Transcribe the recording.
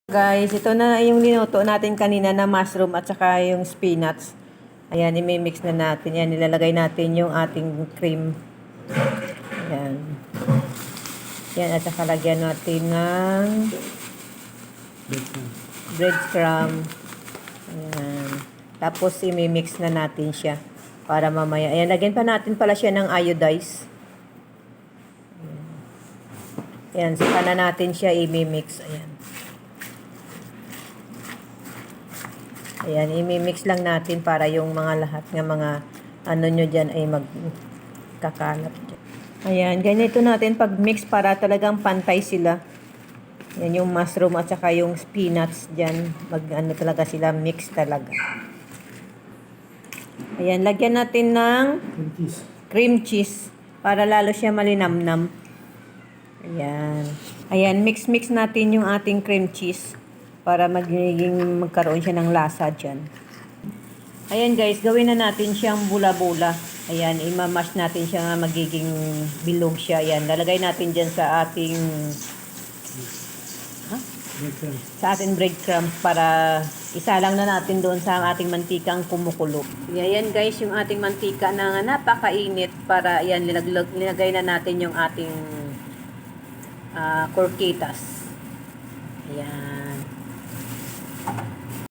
Guys, ito na yung linuto natin kanina na mushroom at saka yung spinach. Ayan, i-mix na natin. Yan, nilalagay natin yung ating cream. Ayan. Yan, at saka lagyan natin ng breadcrumb. Ayan. Tapos, i-mix na natin siya para mamaya. Ayan, lagyan pa natin pala siya ng iodize. Ayan, saka na natin siya i-mix. Ayan. Ayan, i-mix lang natin para yung mga lahat ng mga ano nyo dyan ay magkakalat dyan. Ayan, ganito natin pag-mix para talagang pantay sila. Yan yung mushroom at saka yung spinach dyan. Ano talaga sila, mix talaga. Ayan, lagyan natin ng cream cheese para lalo siya malinamnam. Ayan. Ayan, mix natin yung ating cream cheese para magkaroon siya ng lasa dyan. Ayan guys, gawin na natin siyang bula-bula. Ayan, imamash natin siya nga magiging bilog siya. Ayan, lalagay natin dyan sa ating breadcrumbs para isalang na natin doon sa ating mantikang kumukulo. Ayan guys, yung ating mantika na napakainit para ayan, linagay na natin yung ating kurkitas. Ayan.